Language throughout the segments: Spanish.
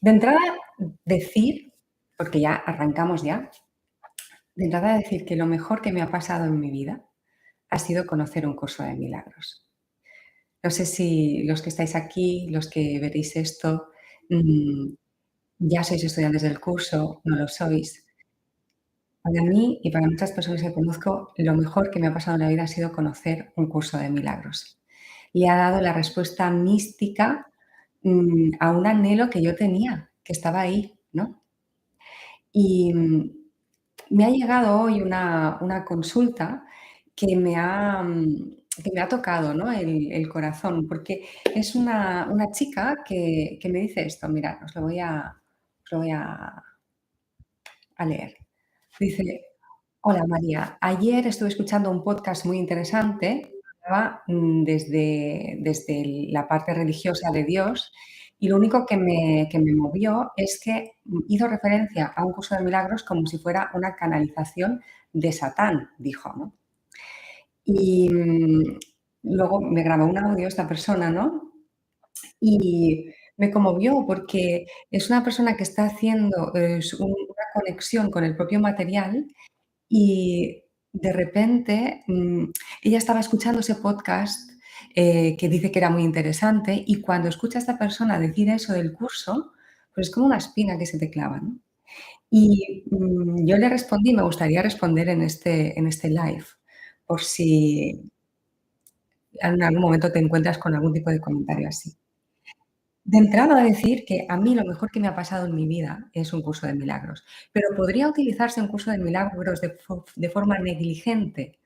De entrada, decir, porque ya arrancamos ya, de entrada decir que lo mejor que me ha pasado en mi vida ha sido conocer un curso de milagros. No sé si los que estáis aquí, los que veréis esto, mm, ya sois estudiantes del curso, no lo sois. Para mí y para muchas personas que conozco, lo mejor que me ha pasado en la vida ha sido conocer un curso de milagros. Y ha dado la respuesta mística, a un anhelo que yo tenía, que estaba ahí, ¿no? Y, me ha llegado hoy una consulta que me ha tocado, ¿no? el corazón, porque es una chica que me dice esto, mirad, os lo voy a leer. Dice: "Hola María, ayer estuve escuchando un podcast muy interesante, hablaba, desde la parte religiosa de Dios, y lo único que me movió es que hizo referencia a un curso de milagros como si fuera una canalización de Satán", dijo, ¿no? Y, luego me grabó un audio esta persona, ¿no? Y me conmovió porque es una persona que está haciendo, una conexión con el propio material y de repente, ella estaba escuchando ese podcast, que dice que era muy interesante, y cuando escucha a esta persona decir eso del curso, pues es como una espina que se te clava, ¿no? Y, yo le respondí, me gustaría responder en este live, por si en algún momento te encuentras con algún tipo de comentario así. De entrada decir que a mí lo mejor que me ha pasado en mi vida es un curso de milagros, pero ¿podría utilizarse un curso de milagros de forma negligente?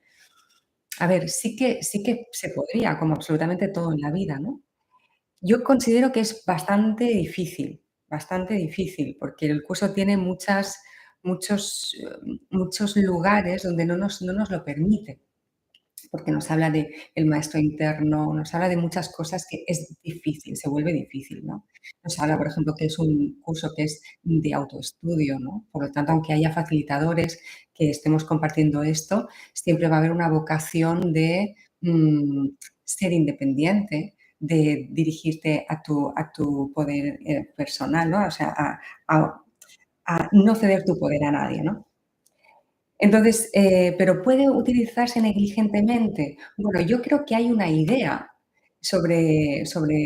A ver, sí que se podría, como absolutamente todo en la vida, ¿no? Yo considero que es bastante difícil, porque el curso tiene muchos lugares donde no nos lo permite, porque nos habla de el maestro interno, nos habla de muchas cosas que es difícil, se vuelve difícil, ¿no? Nos habla, por ejemplo, que es un curso que es de autoestudio, ¿no? Por lo tanto, aunque haya facilitadores que estemos compartiendo esto, siempre va a haber una vocación de, ser independiente, de dirigirte a tu poder, personal, ¿no? O sea, a a no ceder tu poder a nadie, ¿no? Entonces, ¿pero puede utilizarse negligentemente? Bueno, yo creo que hay una idea sobre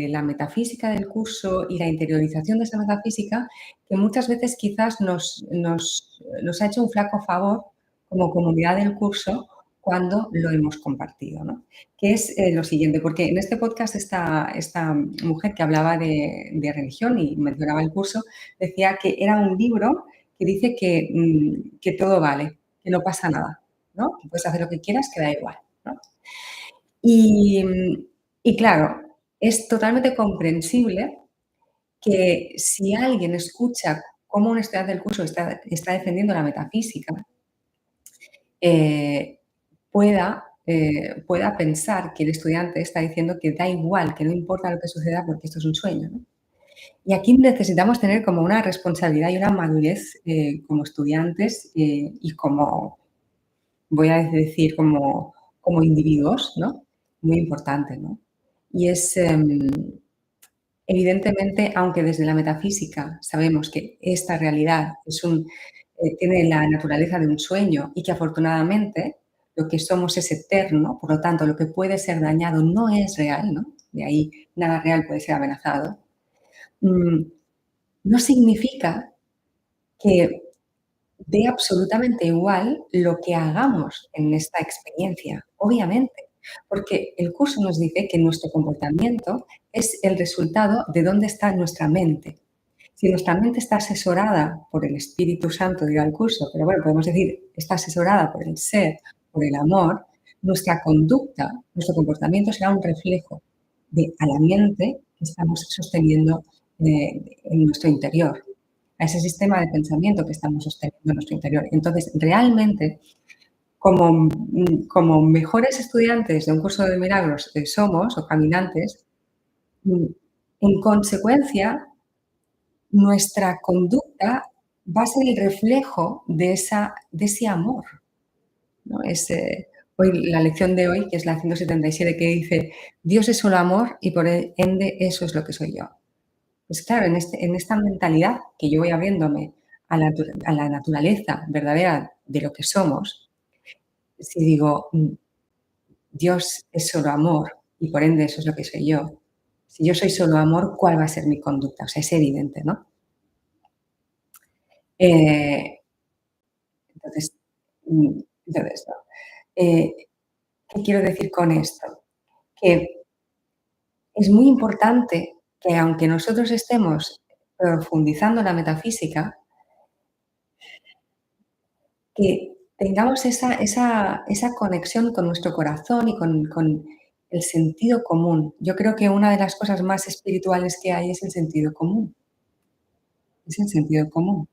la metafísica del curso y la interiorización de esa metafísica que muchas veces quizás nos ha hecho un flaco favor como comunidad del curso cuando lo hemos compartido, ¿no? Que es, lo siguiente, porque en este podcast esta mujer que hablaba de religión y mencionaba el curso, decía que era un libro que dice que todo vale, que no pasa nada, ¿no? Que puedes hacer lo que quieras, que da igual, ¿no? Y, y claro, es totalmente comprensible que si alguien escucha cómo un estudiante del curso está defendiendo la metafísica, eh, pueda pensar que el estudiante está diciendo que da igual, que no importa lo que suceda porque esto es un sueño, ¿no? Y aquí necesitamos tener como una responsabilidad y una madurez, como estudiantes, y como voy a decir como individuos, ¿no? Muy importante, ¿no? Y es, evidentemente, aunque desde la metafísica sabemos que esta realidad tiene la naturaleza de un sueño y que afortunadamente lo que somos es eterno, por lo tanto, lo que puede ser dañado no es real, ¿no? De ahí nada real puede ser amenazado. Mm, no significa que dé absolutamente igual lo que hagamos en esta experiencia, obviamente, porque el curso nos dice que nuestro comportamiento es el resultado de dónde está nuestra mente. Si nuestra mente está asesorada por el Espíritu Santo, dirá el curso, pero bueno, podemos decir, está asesorada por el ser, por el amor, nuestra conducta, nuestro comportamiento será un reflejo de a la mente que estamos sosteniendo, en nuestro interior, a ese sistema de pensamiento que estamos sosteniendo en nuestro interior. Entonces, realmente, como mejores estudiantes de un curso de milagros somos, o caminantes, mm, en consecuencia, nuestra conducta va a ser el reflejo de ese amor, ¿no? Hoy, la lección de hoy, que es la 177, que dice: "Dios es solo amor y por ende eso es lo que soy yo". Pues claro, en esta mentalidad que yo voy abriéndome a la naturaleza verdadera de lo que somos, si digo, Dios es solo amor y por ende eso es lo que soy yo. Si yo soy solo amor, ¿cuál va a ser mi conducta? O sea, es evidente, ¿no? Eh, entonces, entonces, ¿no? Eh, ¿Qué quiero decir con esto? Que es muy importante que aunque nosotros estemos profundizando en la metafísica, que tengamos esa conexión con nuestro corazón y con el sentido común. Yo creo que una de las cosas más espirituales que hay es el sentido común, es el sentido común.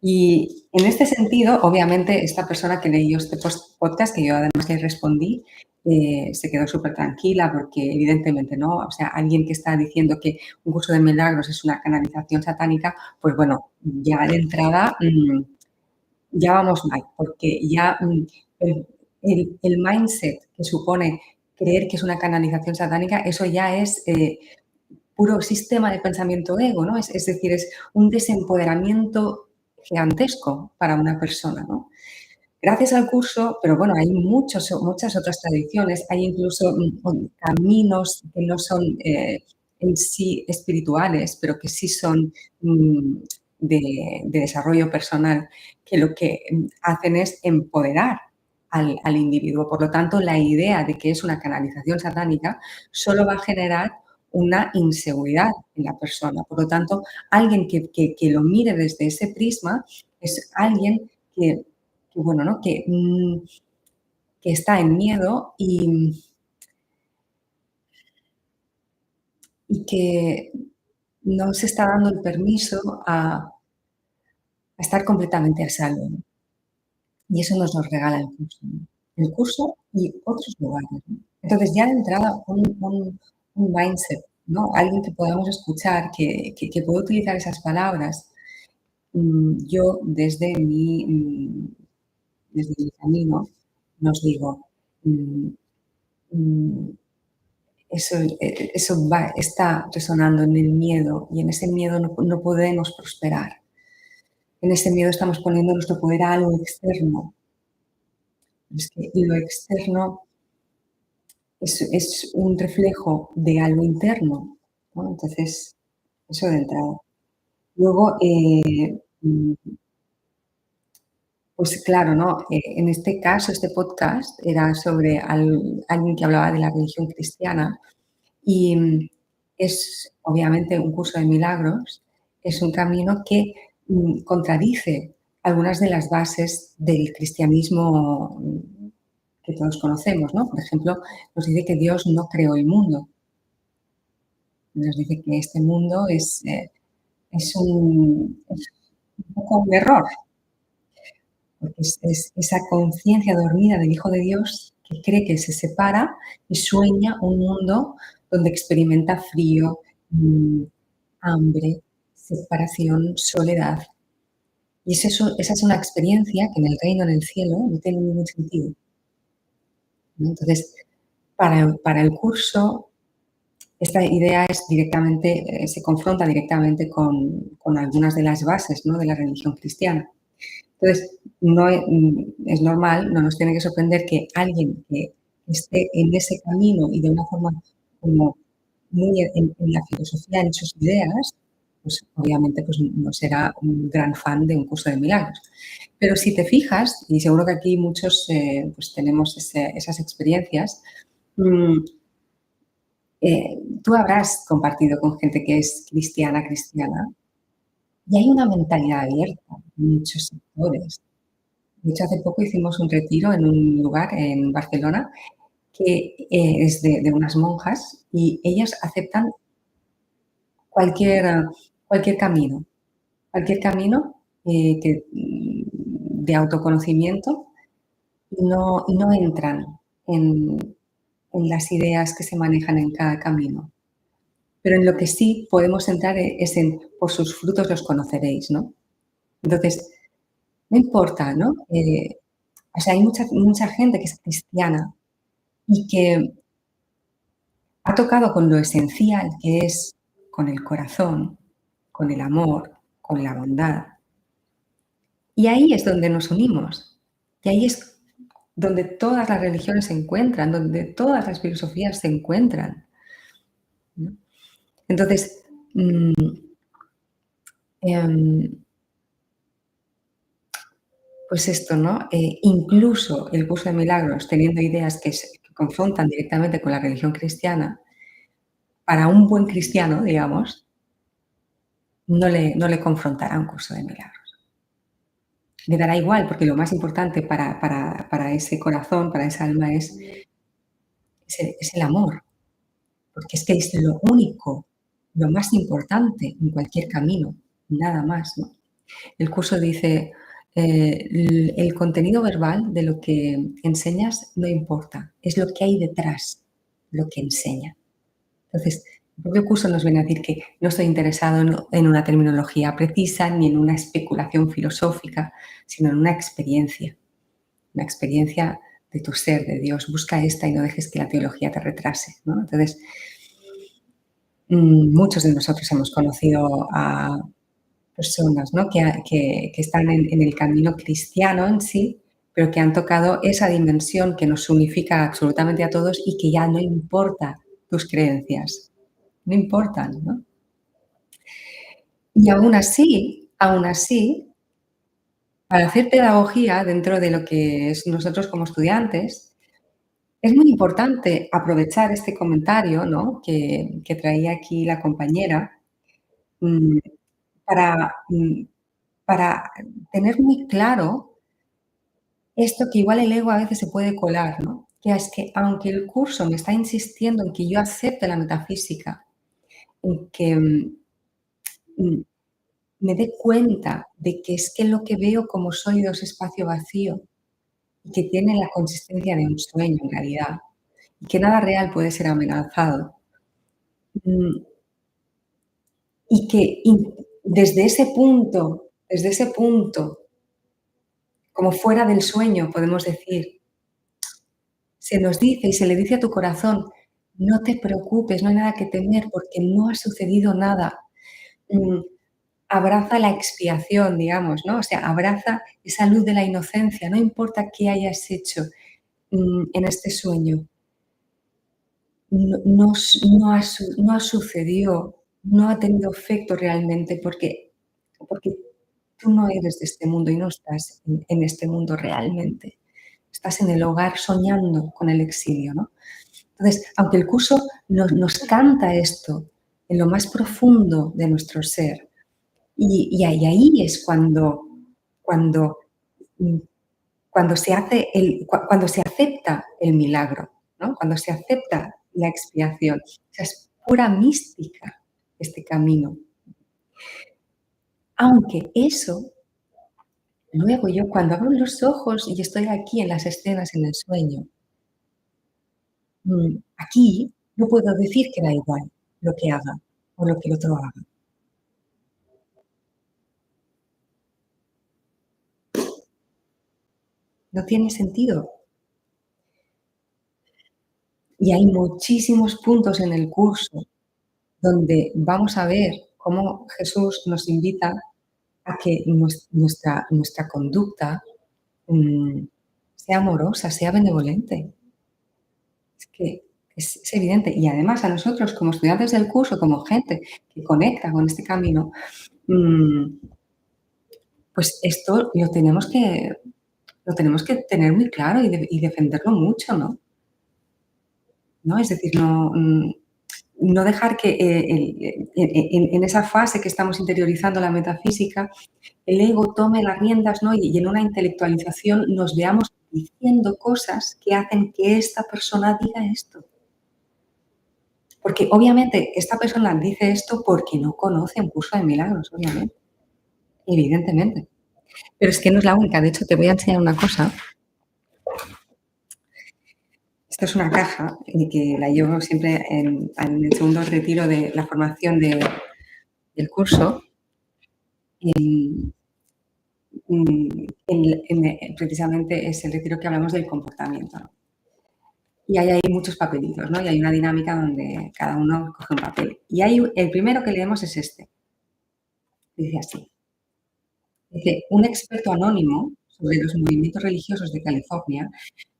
Y en este sentido, obviamente, esta persona que leyó este podcast, que yo además le respondí, se quedó súper tranquila porque evidentemente, ¿no? O sea, alguien que está diciendo que un curso de milagros es una canalización satánica, pues bueno, ya de entrada, ya vamos mal, porque ya el mindset que supone creer que es una canalización satánica, eso ya es puro sistema de pensamiento ego, ¿no? Es decir, es un desempoderamiento gigantesco para una persona, ¿no? Gracias al curso, pero bueno, hay muchas otras tradiciones, hay incluso caminos que no son en sí espirituales, pero que sí son mm, de desarrollo personal, que lo que hacen es empoderar al individuo. Por lo tanto, la idea de que es una canalización satánica solo va a generar una inseguridad en la persona. Por lo tanto, alguien que lo mire desde ese prisma es alguien que bueno, ¿no? Que está en miedo y que no se está dando el permiso a estar completamente a salvo, ¿no? Y eso nos lo regala el curso, ¿no? El curso y otros lugares, ¿no? Entonces, ya de entrada, un mindset, ¿no? Alguien que podamos escuchar, que pueda utilizar esas palabras. Yo desde mi camino nos digo, mm, mm, eso está resonando en el miedo y en ese miedo no podemos prosperar. En ese miedo estamos poniendo nuestro poder a algo externo. Es que lo externo es un reflejo de algo interno, ¿no? Entonces, eso de entrada. Luego, pues claro, ¿no? En este caso, este podcast era sobre alguien que hablaba de la religión cristiana. Y es obviamente un curso de milagros, es un camino que contradice algunas de las bases del cristianismo que todos conocemos, ¿no? Por ejemplo, nos dice que Dios no creó el mundo, nos dice que este mundo es un poco un error, porque es esa conciencia dormida del Hijo de Dios que cree que se separa y sueña un mundo donde experimenta frío, mm, hambre, separación, soledad. Y esa es una experiencia que en el reino, en el cielo, no tiene ningún sentido, ¿no? Entonces, para el curso, esta idea es directamente, se confronta directamente con algunas de las bases, ¿no?, de la religión cristiana. Entonces, no es normal, no nos tiene que sorprender que alguien que esté en ese camino y de una forma como muy en la filosofía, en sus ideas, pues obviamente pues no será un gran fan de un curso de milagros. Pero si te fijas, y seguro que aquí muchos pues tenemos esas experiencias, mm, tú habrás compartido con gente que es cristiana, cristiana, y hay una mentalidad abierta en muchos sectores. De hecho, hace poco hicimos un retiro en un lugar en Barcelona que es de unas monjas y ellas aceptan cualquier, cualquier camino, cualquier camino de autoconocimiento y no entran en, en las ideas que se manejan en cada camino. Pero en lo que sí podemos entrar es en por sus frutos los conoceréis, ¿no? Entonces, no importa, ¿no? O sea, hay mucha gente que es cristiana y que ha tocado con lo esencial que es con el corazón, con el amor, con la bondad. Y ahí es donde nos unimos. Y ahí es donde todas las religiones se encuentran, donde todas las filosofías se encuentran, ¿no? Entonces, mm, em, pues esto, ¿no? Incluso el curso de milagros, teniendo ideas que confrontan directamente con la religión cristiana, para un buen cristiano, digamos, no le confrontará un curso de milagros. Le dará igual, porque lo más importante para ese corazón, para esa alma es el amor, porque es que es lo único, lo más importante en cualquier camino, nada más, ¿no? El curso dice, el contenido verbal de lo que enseñas no importa, es lo que hay detrás, lo que enseña. Entonces, el propio curso nos viene a decir que no estoy interesado en una terminología precisa ni en una especulación filosófica, sino en una experiencia de tu ser, de Dios. Busca esta y no dejes que la teología te retrase, ¿no? Entonces, muchos de nosotros hemos conocido a personas, ¿no? Que están en el camino cristiano en sí, pero que han tocado esa dimensión que nos unifica absolutamente a todos y que ya no importa tus creencias, no importan, ¿no? Y aún así, para hacer pedagogía dentro de lo que es nosotros como estudiantes, es muy importante aprovechar este comentario, ¿no? Que traía aquí la compañera, mm, para, para tener muy claro esto que igual el ego a veces se puede colar, ¿no? Que es que aunque el curso me está insistiendo en que yo acepte la metafísica, en que, mm, me dé cuenta de que es que lo que veo como sólido es espacio vacío y que tiene la consistencia de un sueño en realidad, y que nada real puede ser amenazado. Mm, y que desde ese punto, como fuera del sueño, podemos decir, se nos dice y se le dice a tu corazón, no te preocupes, no hay nada que temer porque no ha sucedido nada. Mm, abraza la expiación, digamos, ¿no? O sea, abraza esa luz de la inocencia, no importa qué hayas hecho en este sueño, no ha sucedido, no ha tenido efecto realmente porque tú no eres de este mundo y no estás en este mundo realmente. Estás en el hogar soñando con el exilio, ¿no? Entonces, aunque el curso nos canta esto en lo más profundo de nuestro ser, ahí es cuando, mm, cuando se acepta el milagro, ¿no? Cuando se acepta la expiación. O sea, es pura mística este camino. Aunque eso, luego yo cuando abro los ojos y estoy aquí en las escenas, en el sueño, aquí no puedo decir que da igual lo que haga o lo que el otro haga. No tiene sentido. Y hay muchísimos puntos en el curso donde vamos a ver cómo Jesús nos invita a que nuestra conducta mm, sea amorosa, sea benevolente. Es que es evidente. Y además a nosotros como estudiantes del curso, como gente que conecta con este camino, mm, pues esto lo tenemos que tener muy claro y defenderlo mucho, ¿no? ¿No? Es decir, no dejar que en esa fase que estamos interiorizando la metafísica, el ego tome las riendas, ¿no? Y en una intelectualización nos veamos diciendo cosas que hacen que esta persona diga esto. Porque obviamente esta persona dice esto porque no conoce un curso de milagros, obviamente, evidentemente. Pero es que no es la única. De hecho, te voy a enseñar una cosa. Esto es una caja que la llevo siempre en el segundo retiro de la formación del curso. Precisamente es el retiro que hablamos del comportamiento, ¿no? y hay ahí muchos papelitos, ¿no? Y hay una dinámica donde cada uno coge un papel. Y hay el primero que leemos es este. Dice así. Dice, un experto anónimo sobre los movimientos religiosos de California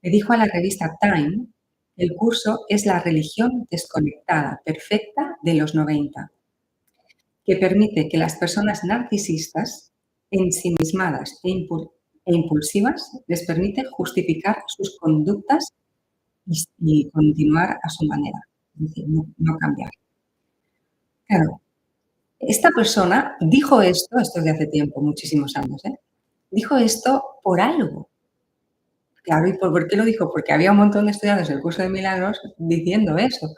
le dijo a la revista Time que el curso es la religión desconectada, perfecta de los 90, que permite que las personas narcisistas, ensimismadas e impulsivas, les permite justificar sus conductas y continuar a su manera, es decir, no cambiar. Claro, esta persona dijo esto es de hace tiempo, muchísimos años, ¿eh? Dijo esto por algo. Claro, ¿y por qué lo dijo? Porque había un montón de estudiantes del curso de milagros diciendo eso.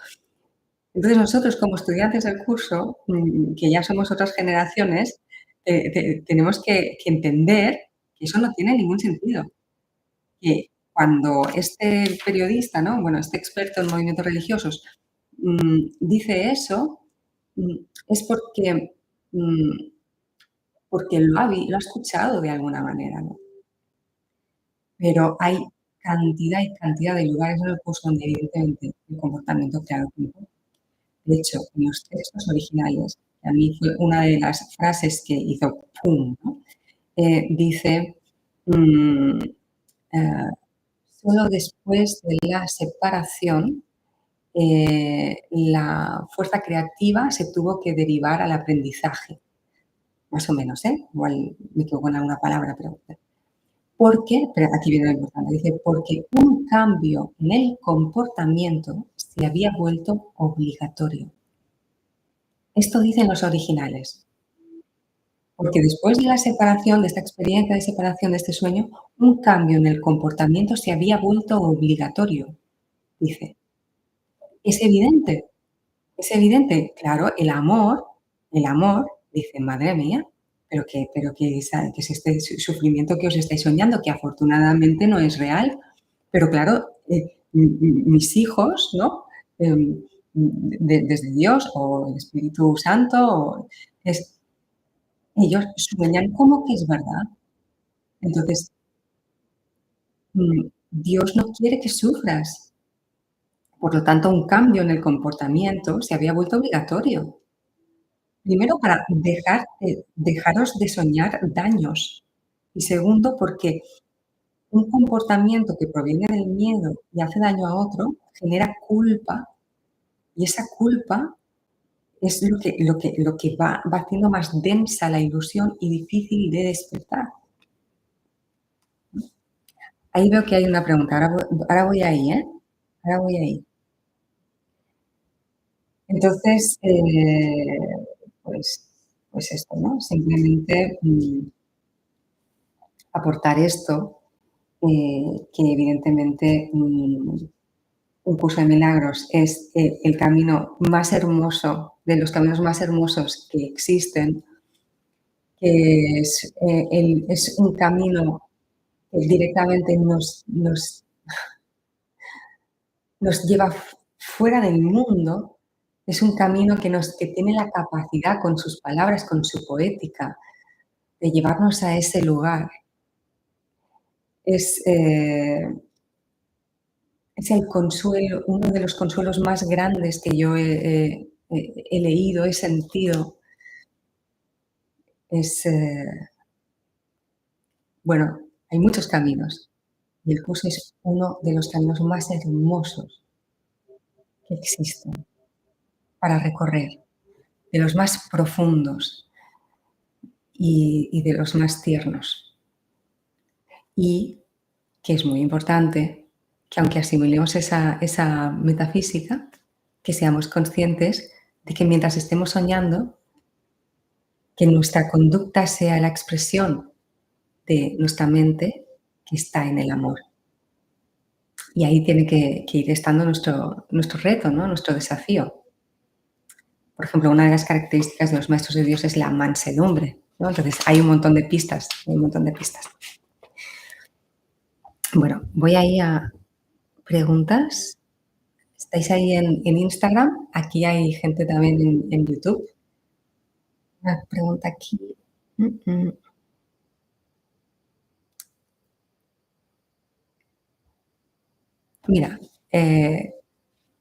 Entonces, nosotros como estudiantes del curso, que ya somos otras generaciones, tenemos que entender que eso no tiene ningún sentido. Que cuando este periodista, ¿no? Bueno, este experto en movimientos religiosos, dice eso, mm, es mm, porque lo ha escuchado de alguna manera, ¿no? Pero hay cantidad y cantidad de lugares en el curso donde evidentemente el comportamiento crea grupo. De hecho, en los textos originales, que a mí fue una de las frases que hizo pum, ¿no? Dice, mm, eh, solo después de la separación, la fuerza creativa se tuvo que derivar al aprendizaje, más o menos, ¿eh? Igual me equivoco en alguna palabra, pero aquí viene lo importante, dice, porque un cambio en el comportamiento se había vuelto obligatorio. Esto dicen los originales, porque después de la separación, de esta experiencia de separación, de este sueño, un cambio en el comportamiento se había vuelto obligatorio, dice. Es evidente, es evidente. Claro, el amor, dice, madre mía, que es este sufrimiento que os estáis soñando, que afortunadamente no es real. Pero claro, mis hijos, ¿no? Desde Dios o el Espíritu Santo, ellos sueñan como que es verdad. Entonces, Dios no quiere que sufras. Por lo tanto, un cambio en el comportamiento se había vuelto obligatorio. Primero, para dejaros de soñar daños. Y segundo, porque un comportamiento que proviene del miedo y hace daño a otro genera culpa, y esa culpa es lo que va haciendo más densa la ilusión y difícil de despertar. Ahí veo que hay una pregunta, ahora voy ahí, ¿eh? Ahora voy ahí. Entonces, pues pues esto, ¿no? Simplemente, aportar esto, que evidentemente, un curso de milagros es, el camino más hermoso, de los caminos más hermosos que existen, que es un camino que directamente nos lleva fuera del mundo, es un camino que tiene la capacidad con sus palabras, con su poética, de llevarnos a ese lugar. Es, es el consuelo, uno de los consuelos más grandes que yo he leído, he sentido. Es, bueno, hay muchos caminos y el curso es uno de los caminos más hermosos que existen para recorrer, de los más profundos y de los más tiernos. Y que es muy importante que aunque asimilemos esa metafísica, que seamos conscientes de que mientras estemos soñando, que nuestra conducta sea la expresión de nuestra mente que está en el amor. Y ahí tiene que ir estando nuestro reto, ¿no? Nuestro desafío. Por ejemplo, una de las características de los maestros de Dios es la mansedumbre, ¿no? Entonces, hay un montón de pistas, hay un montón de pistas. Bueno, voy ahí a preguntas. ¿Estáis ahí en Instagram? Aquí hay gente también en YouTube. Una pregunta aquí. Mm, mm. Mira, eh,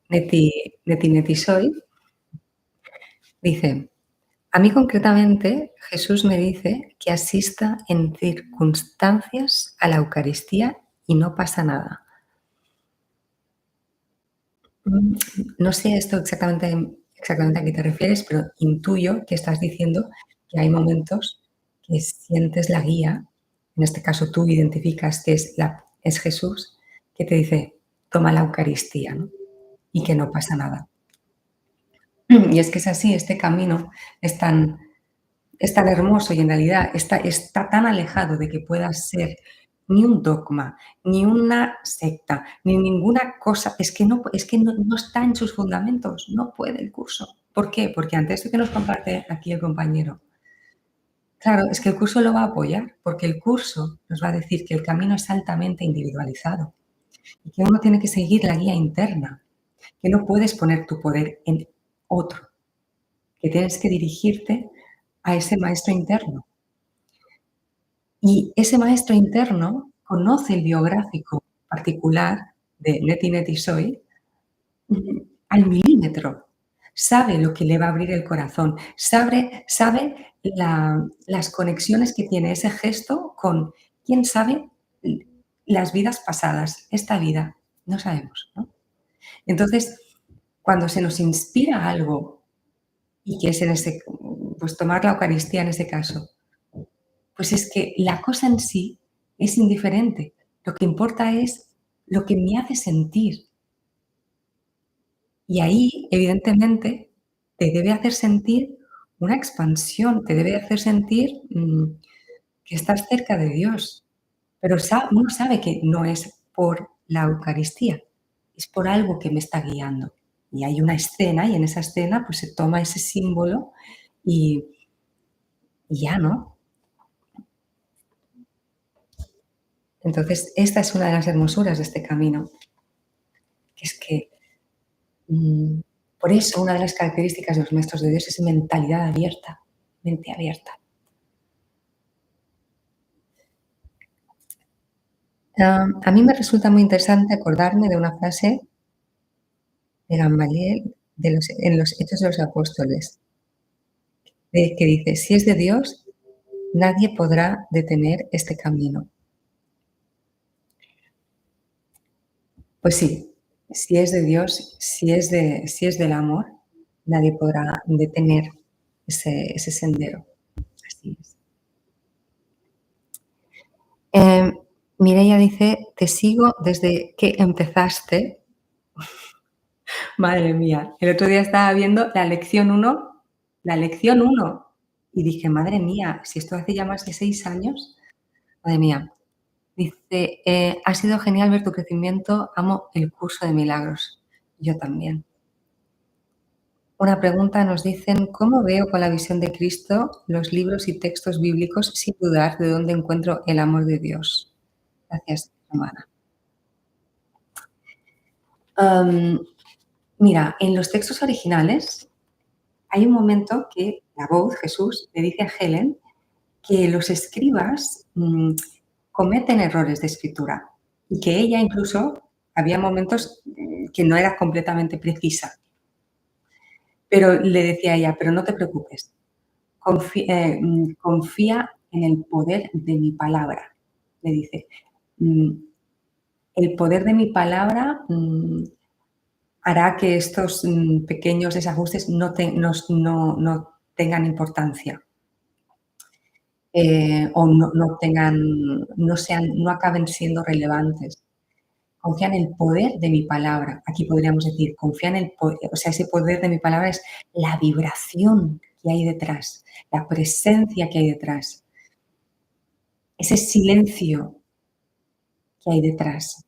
Neti Soy, dice: "A mí concretamente, Jesús me dice que asista en circunstancias a la Eucaristía y no pasa nada". Mm, no sé esto exactamente a qué te refieres, pero intuyo que estás diciendo que hay momentos que sientes la guía, en este caso tú identificas que es Jesús, que te dice: "Toma la Eucaristía", ¿no? Y que no pasa nada. Y es que es así, este camino es tan hermoso y en realidad está tan alejado de que pueda ser ni un dogma, ni una secta, ni ninguna cosa, es que no está en sus fundamentos, no puede el curso. ¿Por qué? Porque ante esto que nos comparte aquí el compañero, claro, es que el curso lo va a apoyar, porque el curso nos va a decir que el camino es altamente individualizado y que uno tiene que seguir la guía interna, que no puedes poner tu poder en otro, que tienes que dirigirte a ese maestro interno. Y ese maestro interno conoce el biográfico particular de Neti Soy al milímetro. Sabe lo que le va a abrir el corazón, sabe las conexiones que tiene ese gesto con, quién sabe, las vidas pasadas. Esta vida, no sabemos, ¿no? Entonces, cuando se nos inspira algo, y que es pues tomar la Eucaristía en ese caso, pues es que la cosa en sí es indiferente. Lo que importa es lo que me hace sentir. Y ahí, evidentemente, te debe hacer sentir una expansión, te debe hacer sentir, que estás cerca de Dios. Pero uno sabe que no es por la Eucaristía, es por algo que me está guiando. Y hay una escena, y en esa escena, pues se toma ese símbolo y y ya, ¿no? Entonces, esta es una de las hermosuras de este camino, que es que Mm, por eso, una de las características de los maestros de Dios es mentalidad abierta, mente abierta. A mí me resulta muy interesante acordarme de una frase de Gamaliel en los Hechos de los Apóstoles, que dice: "Si es de Dios, nadie podrá detener este camino". Pues sí, si es de Dios, si es del amor, nadie podrá detener ese sendero. Así es. Em, Mireia dice: "Te sigo desde que empezaste". Madre mía, el otro día estaba viendo la lección uno y dije: "Madre mía, si esto hace ya más de 6 años". Madre mía. Dice: "Ha sido genial ver tu crecimiento, amo el curso de milagros". Yo también. Una pregunta nos dicen: "¿Cómo veo con la visión de Cristo los libros y textos bíblicos sin dudar de dónde encuentro el amor de Dios?". Gracias, hermana. Am, Mira, en los textos originales hay un momento que la voz, Jesús, le dice a Helen que los escribas cometen errores de escritura y que ella incluso había momentos que no era completamente precisa, pero le decía a ella, pero no te preocupes, confía en el poder de mi palabra, le dice. "Mm, el poder de mi palabra hará que estos pequeños desajustes no tengan importancia. O no acaben siendo relevantes. Confía en el poder de mi palabra. Aquí podríamos decir, confía en el poder, o sea, ese poder de mi palabra es la vibración que hay detrás, la presencia que hay detrás, ese silencio que hay detrás.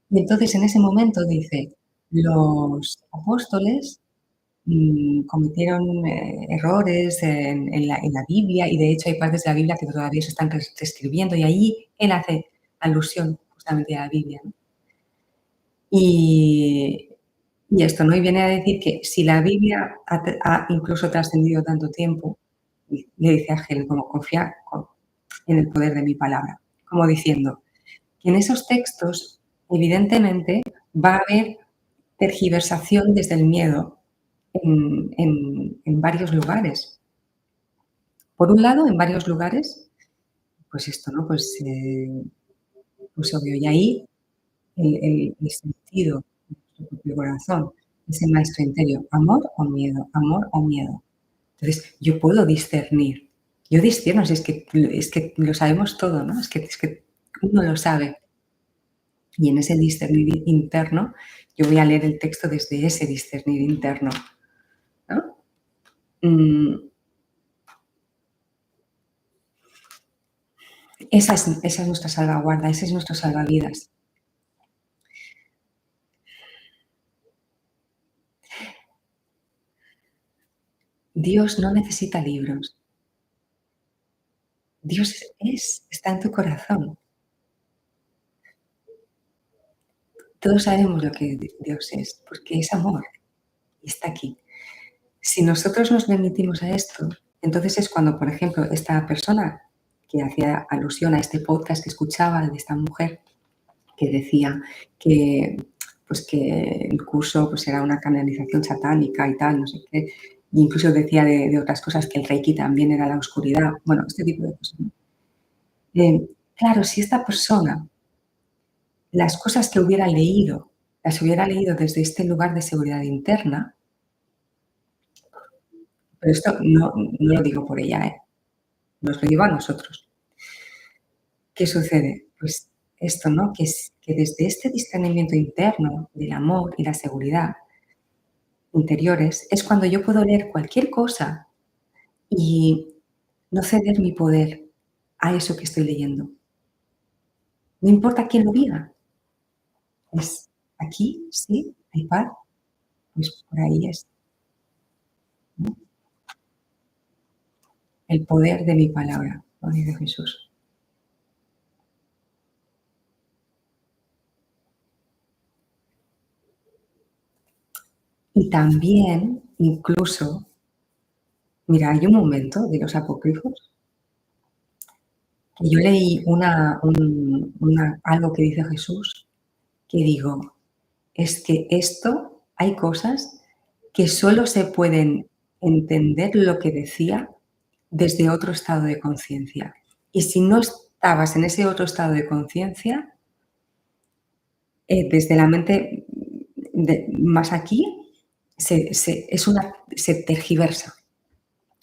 Y entonces en ese momento dice, los apóstoles cometieron errores en la Biblia y de hecho hay partes de la Biblia que todavía se están reescribiendo y ahí él hace alusión justamente a la Biblia, ¿no? Y, y esto, ¿no? Y viene a decir que si la Biblia ha incluso trascendido tanto tiempo, y le dice a Ángel, como en el poder de mi palabra, como diciendo que en esos textos Evidentemente, va a haber tergiversación desde el miedo en varios lugares. Por un lado, en varios lugares, pues esto, ¿no? Pues obvio, y ahí el sentido de nuestro propio corazón, ese maestro interior, amor o miedo, amor o miedo. Entonces, yo puedo discernir. Yo discierno, si es que lo sabemos todo, ¿no? Es que uno lo sabe. Y en ese discernir interno, yo voy a leer el texto desde ese discernir interno, ¿no? Mm, esa es nuestra salvaguarda, ese es nuestro salvavidas. Dios no necesita libros. Dios está en tu corazón. Todos sabemos lo que Dios es, porque es amor y está aquí. Si nosotros nos remitimos a esto, entonces es cuando, por ejemplo, esta persona que hacía alusión a este podcast que escuchaba de esta mujer que decía que, pues que el curso pues era una canalización satánica y tal, no sé qué. E incluso decía de otras cosas que el Reiki también era la oscuridad. Bueno, este tipo de cosas, ¿no? Claro, si esta persona las cosas que hubiera leído, las hubiera leído desde este lugar de seguridad interna, pero esto no lo digo por ella, ¿eh? Nos lo digo a nosotros. ¿Qué sucede? Pues esto, ¿no? Que desde este discernimiento interno del amor y la seguridad interiores es cuando yo puedo leer cualquier cosa y no ceder mi poder a eso que estoy leyendo. No importa quién lo diga, es aquí, sí, hay paz, pues por ahí es, ¿no? El poder de mi palabra, lo dice Jesús. Y también, incluso, mira, hay un momento de los apócrifos que yo leí algo que dice Jesús, que digo, es que esto, hay cosas que solo se pueden entender lo que decía desde otro estado de conciencia. Y si no estabas en ese otro estado de conciencia, desde la mente más aquí, se tergiversa.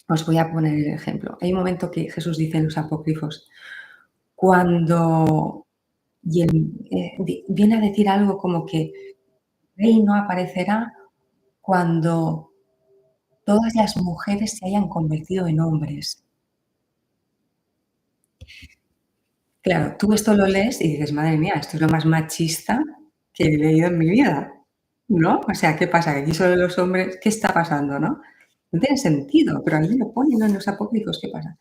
Os voy a poner el ejemplo. Hay un momento que Jesús dice en los apócrifos, cuando viene a decir algo como que rey no aparecerá cuando todas las mujeres se hayan convertido en hombres. Claro, tú esto lo lees y dices: "Madre mía, esto es lo más machista que he leído en mi vida", ¿no? O sea, ¿qué pasa? ¿Que aquí solo los hombres qué está pasando, no? No tiene sentido, pero ahí lo ponen, ¿no? En los apócrifos, ¿qué pasa?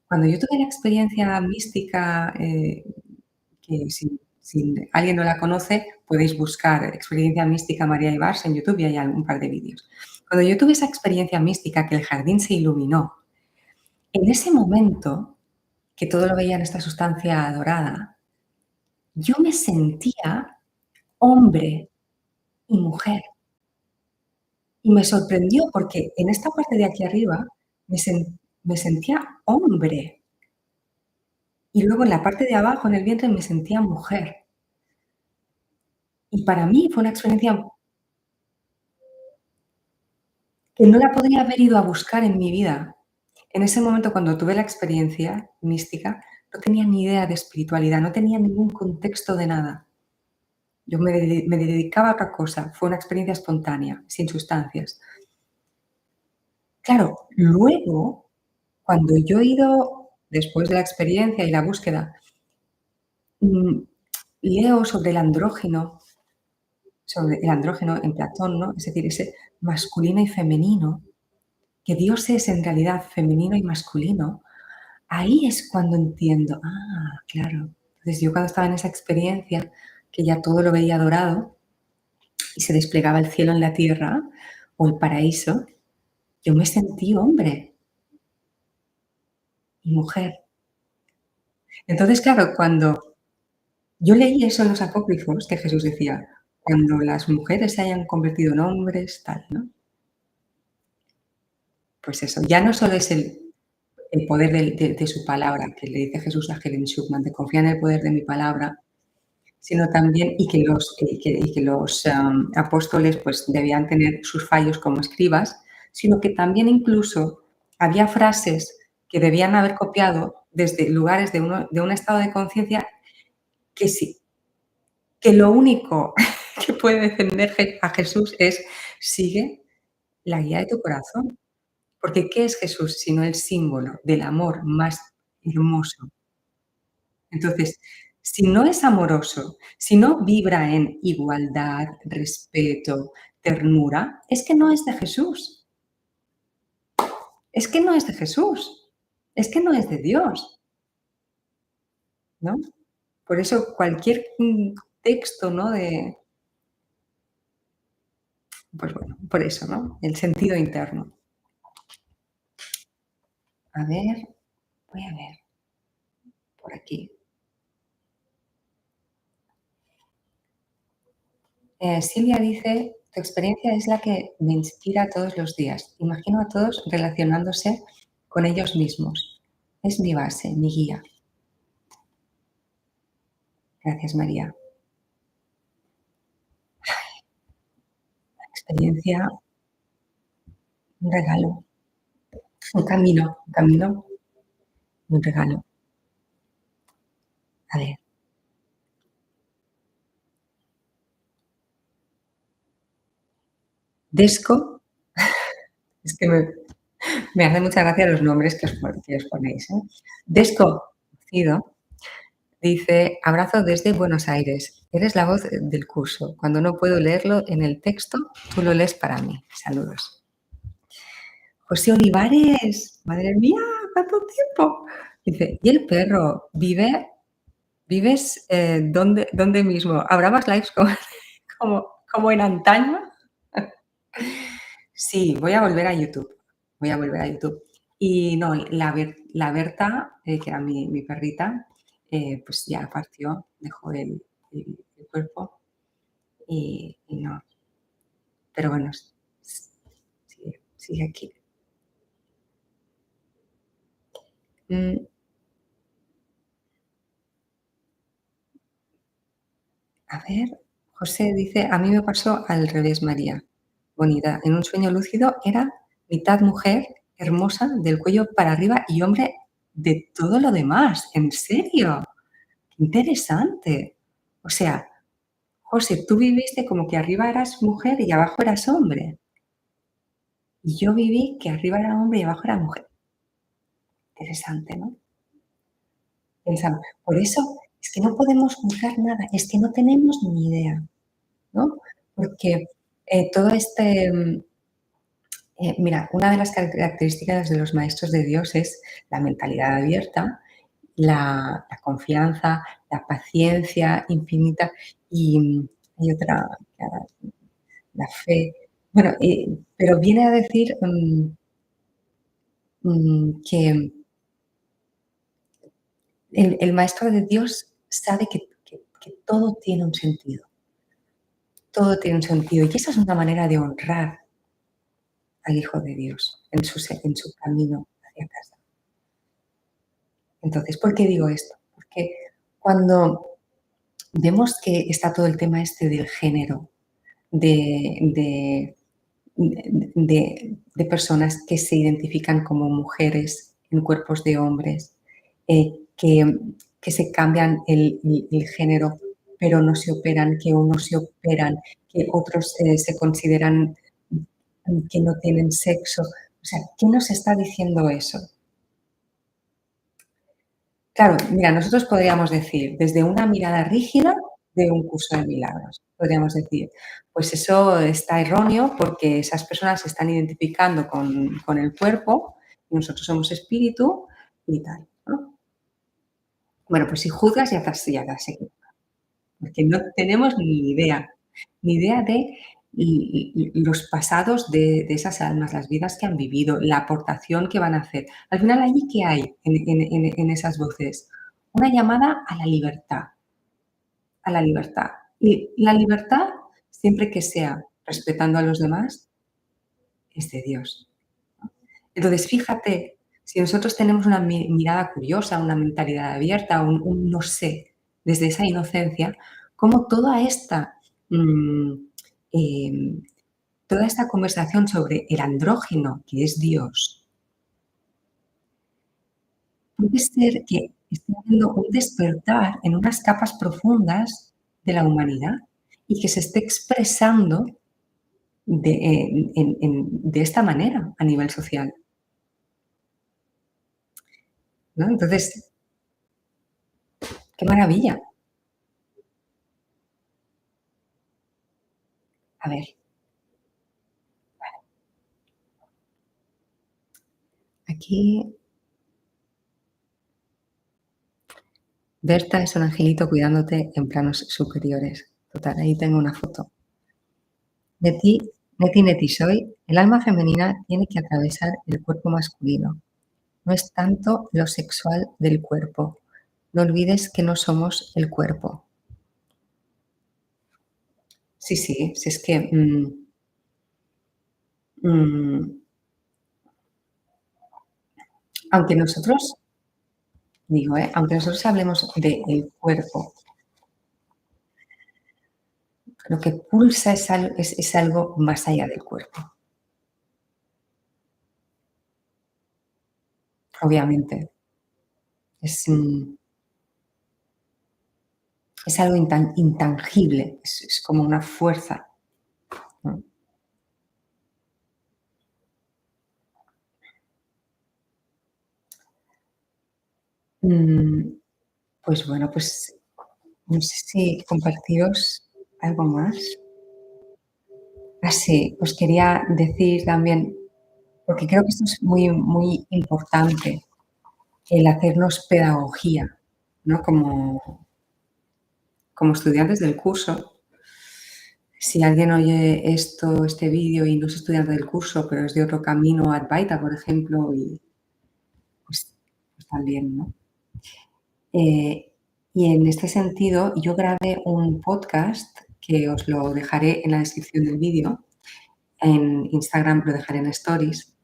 Cuando yo tuve la experiencia mística, que si alguien no la conoce, podéis buscar experiencia mística María Ibarz en YouTube y hay un par de vídeos. Cuando yo tuve esa experiencia mística que el jardín se iluminó, en ese momento, que todo lo veía en esta sustancia dorada, yo me sentía hombre y mujer. Y me sorprendió porque en esta parte de aquí arriba me sentía hombre y luego en la parte de abajo, en el vientre, me sentía mujer. Y para mí fue una experiencia que no la podría haber ido a buscar en mi vida. En ese momento, cuando tuve la experiencia mística, no tenía ni idea de espiritualidad, no tenía ningún contexto de nada. Yo me dedicaba a otra cosa, fue una experiencia espontánea, sin sustancias. Claro, luego, cuando yo he ido, después de la experiencia y la búsqueda, mm, leo sobre el andrógeno en Platón, ¿no? Es decir, ese masculino y femenino, que Dios es en realidad femenino y masculino, ahí es cuando entiendo, claro. Entonces, yo cuando estaba en esa experiencia, que ya todo lo veía dorado y se desplegaba el cielo en la tierra o el paraíso, yo me sentí hombre y mujer. Entonces, claro, cuando Yo leí eso en los apócrifos, que Jesús decía: "Cuando las mujeres se hayan convertido en hombres", tal, ¿no? Pues eso, ya no solo es el poder de su palabra, que le dice Jesús a Helen Schucman, de confía en el poder de mi palabra, sino también y que los apóstoles, pues, debían tener sus fallos como escribas, sino que también incluso había frases que debían haber copiado desde lugares de un estado de conciencia que sí, que lo único que puede defender a Jesús es: sigue la guía de tu corazón. Porque, ¿qué es Jesús sino el símbolo del amor más hermoso? Entonces, si no es amoroso, si no vibra en igualdad, respeto, ternura, es que no es de Jesús, es que no es de Jesús, es que no es de Dios, ¿no? Por eso cualquier, texto, ¿no? Pues bueno, por eso, ¿no? El sentido interno. A ver, voy a ver por aquí. Silvia dice: "Tu experiencia es la que me inspira todos los días. Imagino a todos relacionándose con ellos mismos. Es mi base, mi guía". Gracias, María. Experiencia, un regalo, un camino, un regalo. A ver, Desco, es que me hacen mucha gracia los nombres que os ponéis, ¿eh? Desconocido dice: "Abrazo desde Buenos Aires. Eres la voz del curso. Cuando no puedo leerlo en el texto, tú lo lees para mí. Saludos". José Olivares, madre mía, ¿cuánto tiempo? Dice: "¿Y el perro vives, dónde mismo? ¿Habrá más lives como como en antaño?". Sí, voy a volver a YouTube, voy a volver a YouTube. Y no, la Berta, que era mi perrita, pues ya partió, dejó el cuerpo y no, pero bueno, sigue aquí. Mm, a ver, José dice: "A mí me pasó al revés, María". Bonita. En un sueño lúcido era mitad mujer, hermosa, del cuello para arriba y hombre de todo lo demás. ¿En serio? Qué interesante. O sea, José, tú viviste como que arriba eras mujer y abajo eras hombre. Y yo viví que arriba era hombre y abajo era mujer. Interesante, ¿no? Pensamos, por eso es que no podemos juzgar nada, es que no tenemos ni idea, ¿no? Porque todo este, mira, una de las características de los maestros de Dios es la mentalidad abierta, la confianza, la paciencia infinita y hay otra, que ahora la fe. Bueno, pero viene a decir, que el maestro de Dios sabe que todo tiene un sentido, todo tiene un sentido, y esa es una manera de honrar al Hijo de Dios en su camino hacia casa. Entonces, ¿por qué digo esto? Porque cuando vemos que está todo el tema este del género, de de de personas que se identifican como mujeres en cuerpos de hombres, que se cambian el género, pero no se operan, que unos se operan, que otros, se consideran, que no tienen sexo. O sea, ¿qué nos está diciendo eso? Claro, mira, nosotros podríamos decir, desde una mirada rígida de un curso de milagros, podríamos decir, pues eso está erróneo porque esas personas se están identificando con el cuerpo y nosotros somos espíritu y tal, ¿no? Bueno, pues si juzgas ya te has equivocado, porque no tenemos ni idea de los pasados de esas almas, las vidas que han vivido, la aportación que van a hacer. Al final, ¿allí qué hay en esas voces? Una llamada a la libertad, a la libertad. Y la libertad, siempre que sea respetando a los demás, es de Dios. Entonces, fíjate, si nosotros tenemos una mirada curiosa, una mentalidad abierta, un no sé, desde esa inocencia, cómo mm, em, toda esta conversación sobre el andrógino, que es Dios, puede ser que esté habiendo un despertar en unas capas profundas de la humanidad y que se esté expresando de esta manera a nivel social, ¿no? Entonces, qué maravilla. A ver, aquí Berta es un angelito cuidándote en planos superiores. Total, ahí tengo una foto. De ti, Neti Neti soy, el alma femenina tiene que atravesar el cuerpo masculino. No es tanto lo sexual del cuerpo. No olvides que no somos el cuerpo. Sí, sí, si es que, mm, aunque nosotros, digo, aunque nosotros hablemos del cuerpo, lo que pulsa es algo más allá del cuerpo, obviamente. Es, es algo intangible, es como una fuerza, ¿no? Mm, pues bueno, pues no sé si compartiros algo más. Ah, sí, os quería decir también, porque creo que esto es muy, muy importante, el hacernos pedagogía, ¿no? Como estudiantes del curso. Si alguien oye este vídeo y no es estudiante del curso, pero es de otro camino, Advaita, por ejemplo, y pues también, ¿no? Eh, y en este sentido, yo grabé un podcast que os lo dejaré en la descripción del vídeo. En Instagram lo dejaré en stories,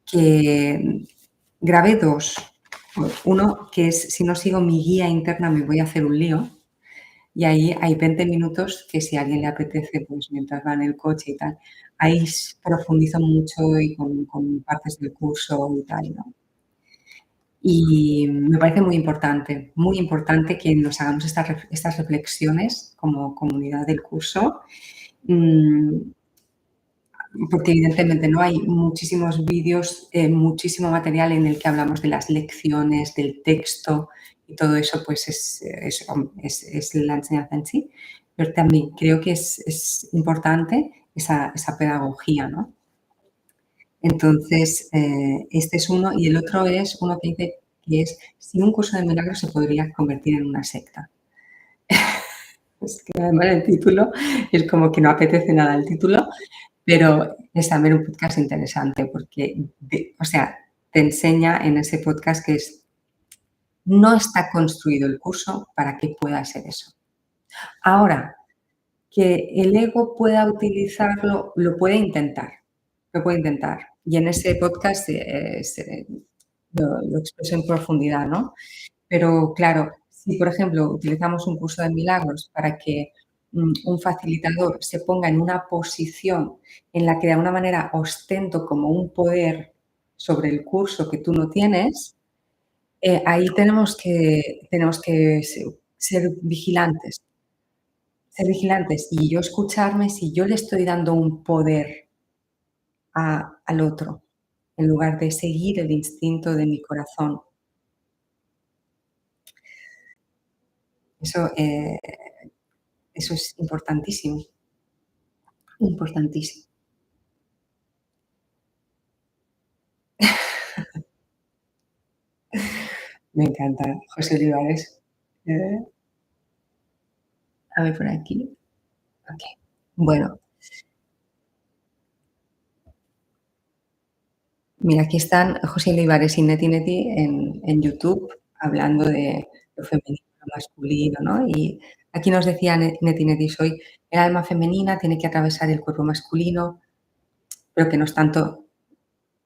que grabé 2. Uno que es: si no sigo mi guía interna me voy a hacer un lío, y ahí hay 20 minutos que si a alguien le apetece, pues mientras va en el coche y tal, ahí profundizo mucho y con partes del curso y tal, ¿no? Y me parece muy importante que nos hagamos estas reflexiones como comunidad del curso, mm, porque evidentemente no hay muchísimos vídeos, muchísimo material en el que hablamos de las lecciones, del texto y todo eso, pues es la enseñanza en sí, pero también creo que es importante esa pedagogía, ¿no? Entonces, este es uno y el otro es uno que dice que es si un curso de milagros se podría convertir en una secta. Es que además el título es como que no apetece nada el título, pero es también un podcast interesante porque, o sea, te enseña en ese podcast que no está construido el curso para que pueda ser eso. Ahora, que el ego pueda utilizarlo, lo puede intentar. Y en ese podcast lo expreso en profundidad, ¿no? Pero claro, si por ejemplo utilizamos un curso de milagros para que un facilitador se ponga en una posición en la que de alguna manera ostento como un poder sobre el curso que tú no tienes, ahí tenemos que ser vigilantes y yo escucharme si yo le estoy dando un poder al otro, en lugar de seguir el instinto de mi corazón. Eso, eso es importantísimo, importantísimo. Me encanta José Olivares. Eh, a ver por aquí. Okey. Bueno, mira, aquí están José Olivares y Neti Neti en YouTube hablando de lo femenino, lo masculino, ¿no? Y Aquí nos decía Neti Netis hoy, el alma femenina tiene que atravesar el cuerpo masculino, pero que no es tanto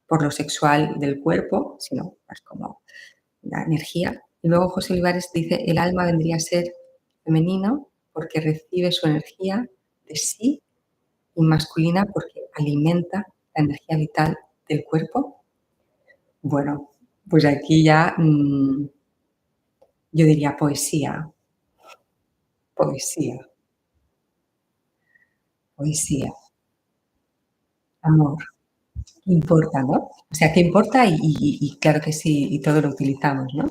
por lo sexual del cuerpo, sino más como la energía. Y luego José Olivares dice, el alma vendría a ser femenino porque recibe su energía de sí y masculina porque alimenta la energía vital del cuerpo. Bueno, pues aquí ya yo diría poesía, poesía, poesía, amor. Importa, ¿no? O sea, que importa y claro que sí, y todo lo utilizamos, ¿no?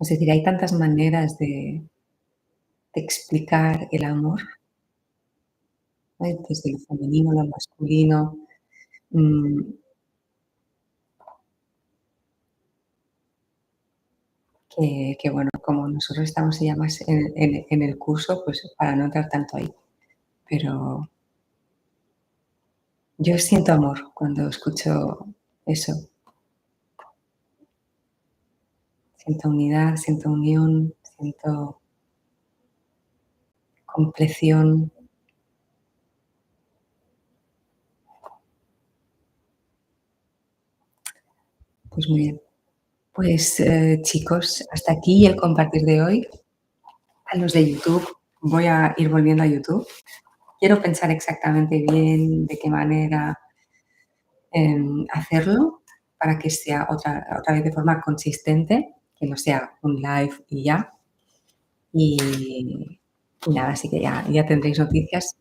Es decir, hay tantas maneras de explicar el amor, ¿no? Desde lo femenino, lo masculino, mm, que bueno, como nosotros estamos ya más en el curso, pues para no entrar tanto ahí. Pero yo siento amor cuando escucho eso, siento unidad, siento unión, siento compleción. Pues muy bien. Pues, chicos, hasta aquí el compartir de hoy. A los de YouTube, voy a ir volviendo a YouTube. Quiero pensar exactamente bien de qué manera, hacerlo para que sea otra vez de forma consistente, que no sea un live y ya. Y y nada, así que ya tendréis noticias.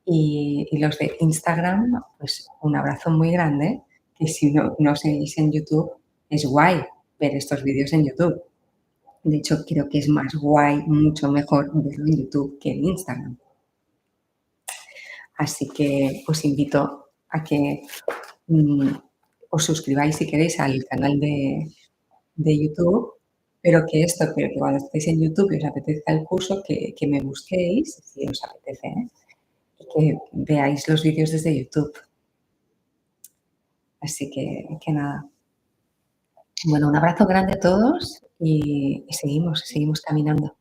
Y los de Instagram, pues un abrazo muy grande, que si no seguís en YouTube, es guay ver estos vídeos en YouTube. De hecho, creo que es más guay, mucho mejor verlo en YouTube que en Instagram. Así que os invito a que mm, os suscribáis si queréis al canal de YouTube, pero que cuando estéis en YouTube y os apetezca el curso, que me busquéis, si os apetece, ¿eh? Y que veáis los vídeos desde YouTube. Así que nada. Bueno, un abrazo grande a todos y seguimos caminando.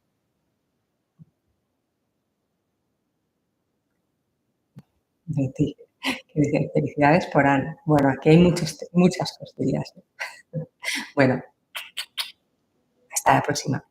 De ti. Que dice, felicidades por Ana. Bueno, aquí hay muchas cosillas. Bueno, hasta la próxima.